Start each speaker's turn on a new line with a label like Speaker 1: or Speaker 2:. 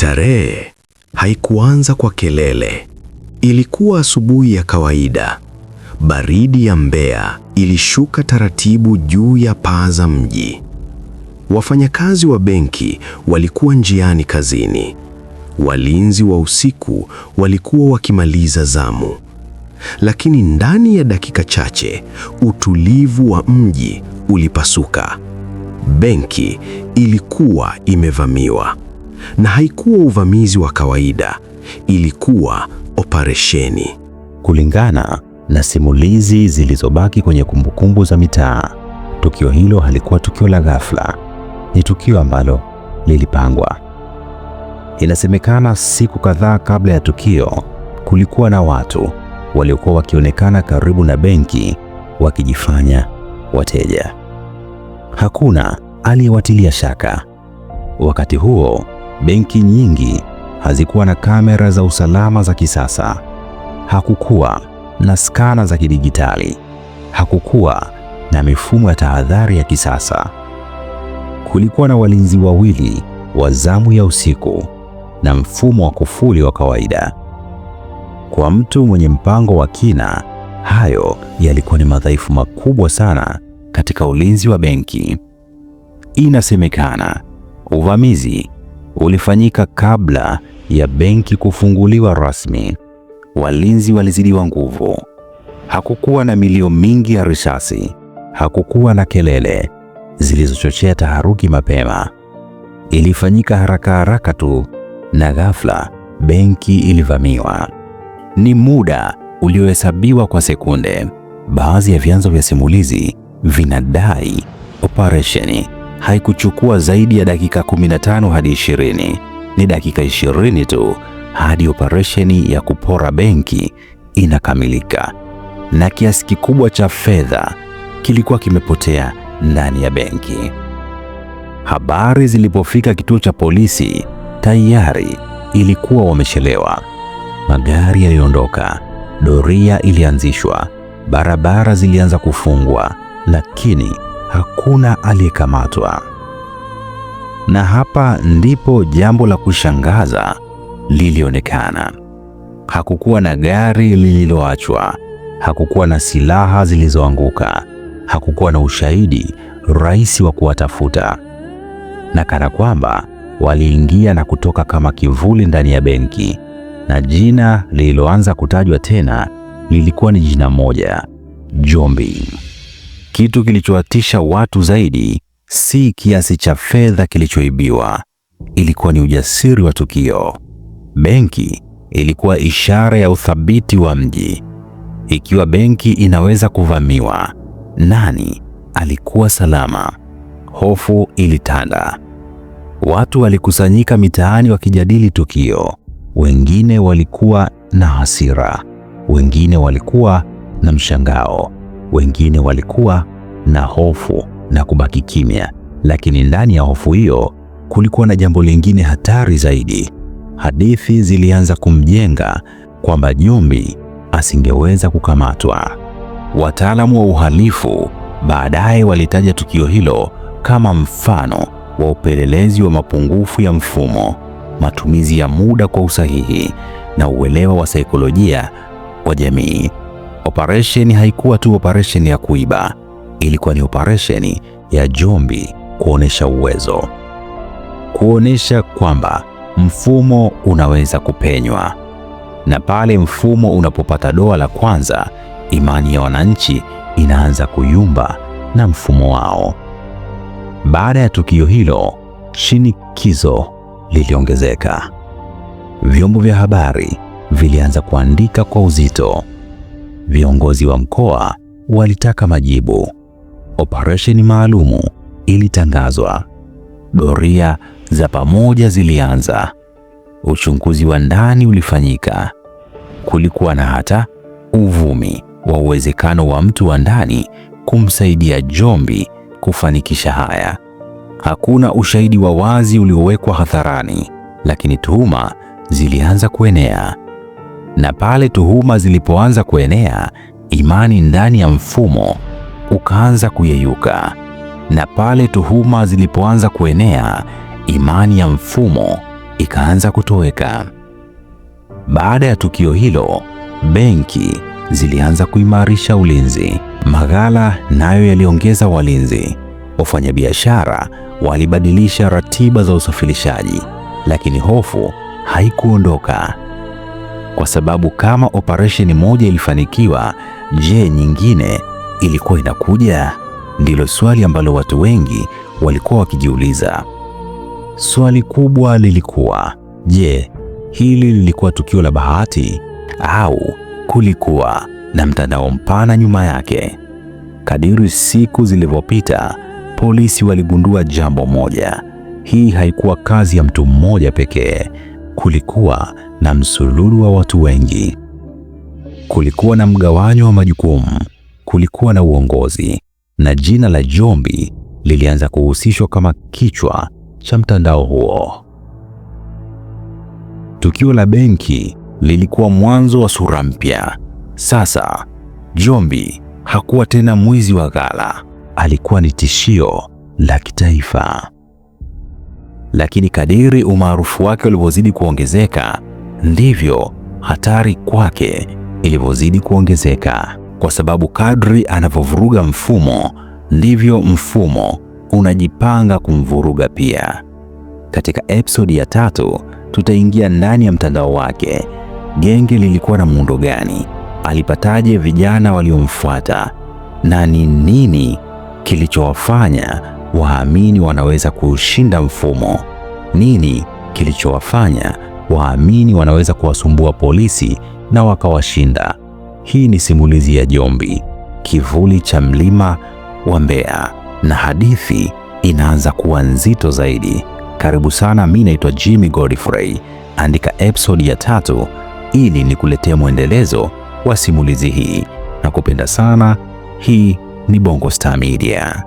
Speaker 1: Tarehe haikuanza kwa kelele. Ilikuwa asubuhi ya kawaida. Baridi ya Mbeya ilishuka taratibu juu ya paa za mji. Wafanyakazi wa benki walikuwa njiani kazini. Walinzi wa usiku walikuwa wakimaliza zamu. Lakini ndani ya dakika chache, utulivu wa mji ulipasuka. Benki ilikuwa imevamiwa. Na haikuwa uvamizi wa kawaida, ilikuwa operesheni.
Speaker 2: Kulingana na simulizi zilizobaki kwenye kumbukumbu za mitaa, tukio hilo halikuwa tukio la ghafla, ni tukio ambalo lilipangwa. Inasemekana siku kadhaa kabla ya tukio, kulikuwa na watu waliokuwa wakionekana karibu na benki wakijifanya wateja. Hakuna aliyewatilia shaka. Wakati huo, benki nyingi hazikuwa na kamera za usalama za kisasa. Hakukuwa na skana za kidijitali. Hakukuwa na mifumo ya tahadhari ya kisasa. Kulikuwa na walinzi wawili wa zamu ya usiku na mfumo wa kufuli wa kawaida. Kwa mtu mwenye mpango wa kina, hayo yalikuwa ni madhaifu makubwa sana katika ulinzi wa benki. Inasemekana uvamizi ulifanyika kabla ya benki kufunguliwa rasmi. Walinzi walizidiwa nguvu. Hakukuwa na milio mingi ya risasi. Hakukuwa na kelele zilizochochea taharuki mapema. Ilifanyika haraka tu, na ghafla benki ilivamiwa. Ni muda uliohesabiwa kwa sekunde. Baadhi ya vyanzo vya simulizi vinadai operesheni haikuchukua zaidi ya dakika 15 hadi 20. Ni dakika 20 tu hadi operesheni ya kupora benki inakamilika, na kiasi kikubwa cha fedha kilikuwa kimepotea ndani ya benki. Habari zilipofika kituo cha polisi, tayari ilikuwa wamechelewa. Magari yaliondoka, doria ilianzishwa, barabara zilianza kufungwa, lakini hakuna aliyekamatwa. Na hapa ndipo jambo la kushangaza lilionekana. Hakukuwa na gari lililoachwa, hakukuwa na silaha zilizoanguka, hakukuwa na ushahidi rahisi wa kuwatafuta. Na kana kwamba waliingia na kutoka kama kivuli ndani ya benki, na jina lililoanza kutajwa tena lilikuwa ni jina moja: Jombi. Kitu kilichowatisha watu zaidi si kiasi cha fedha kilichoibiwa, ilikuwa ni ujasiri wa tukio. Benki ilikuwa ishara ya uthabiti wa mji. Ikiwa benki inaweza kuvamiwa, nani alikuwa salama? Hofu ilitanda. Watu walikusanyika mitaani wakijadili tukio. Wengine walikuwa na hasira, wengine walikuwa na mshangao, wengine walikuwa na hofu na kubaki kimya. Lakini ndani ya hofu hiyo kulikuwa na jambo lingine hatari zaidi. Hadithi zilianza kumjenga kwamba Jombi asingeweza kukamatwa. Wataalamu wa uhalifu baadaye walitaja tukio hilo kama mfano wa upelelezi wa mapungufu ya mfumo, matumizi ya muda kwa usahihi, na uelewa wa saikolojia wa jamii. Operesheni haikuwa tu operesheni ya kuiba, ilikuwa ni operesheni ya Jombi kuonesha uwezo, kuonesha kwamba mfumo unaweza kupenywa. Na pale mfumo unapopata doa la kwanza, imani ya wananchi inaanza kuyumba na mfumo wao. Baada ya tukio hilo, shinikizo liliongezeka. Vyombo vya habari vilianza kuandika kwa uzito. Viongozi wa mkoa walitaka majibu. Operesheni maalumu ilitangazwa. Doria za pamoja zilianza. Uchunguzi wa ndani ulifanyika. Kulikuwa na hata uvumi wa uwezekano wa mtu wa ndani kumsaidia Jombi kufanikisha haya. Hakuna ushahidi wa wazi uliowekwa hadharani, lakini tuhuma zilianza kuenea. Na pale tuhuma zilipoanza kuenea, imani ndani ya mfumo ukaanza kuyeyuka. Na pale tuhuma zilipoanza kuenea, imani ya mfumo ikaanza kutoweka. Baada ya tukio hilo, benki zilianza kuimarisha ulinzi. Maghala nayo yaliongeza walinzi. Wafanyabiashara walibadilisha ratiba za usafirishaji, lakini hofu haikuondoka. Kwa sababu kama operesheni moja ilifanikiwa, je, nyingine ilikuwa inakuja? Ndilo swali ambalo watu wengi walikuwa wakijiuliza. Swali kubwa lilikuwa, je, hili lilikuwa tukio la bahati au kulikuwa na mtandao mpana nyuma yake? Kadiri siku zilivyopita, polisi waligundua jambo moja. Hii haikuwa kazi ya mtu mmoja pekee. Kulikuwa na msululu wa watu wengi. Kulikuwa na mgawanyo wa majukumu, kulikuwa na uongozi, na jina la Jombi lilianza kuhusishwa kama kichwa cha mtandao huo. Tukio la benki lilikuwa mwanzo wa sura mpya. Sasa Jombi hakuwa tena mwizi wa ghala, alikuwa ni tishio la kitaifa. Lakini kadiri umaarufu wake ulivyozidi kuongezeka, ndivyo hatari kwake ilivyozidi kuongezeka, kwa sababu kadri anavyovuruga mfumo, ndivyo mfumo unajipanga kumvuruga pia. Katika episodi ya 3 tutaingia ndani ya mtandao wake. Genge lilikuwa na muundo gani? Alipataje vijana waliomfuata? Na ni nini kilichowafanya waamini wanaweza kushinda mfumo? Nini kilichowafanya waamini wanaweza kuwasumbua polisi na wakawashinda? Hii ni simulizi ya Jombi, kivuli cha mlima wa Mbeya, na hadithi inaanza kuwa nzito zaidi. Karibu sana, mimi naitwa Jimmy Godfrey. Andika episode ya 3 ili nikuletee mwendelezo wa simulizi hii. Nakupenda sana. Hii ni Bongo Star Media.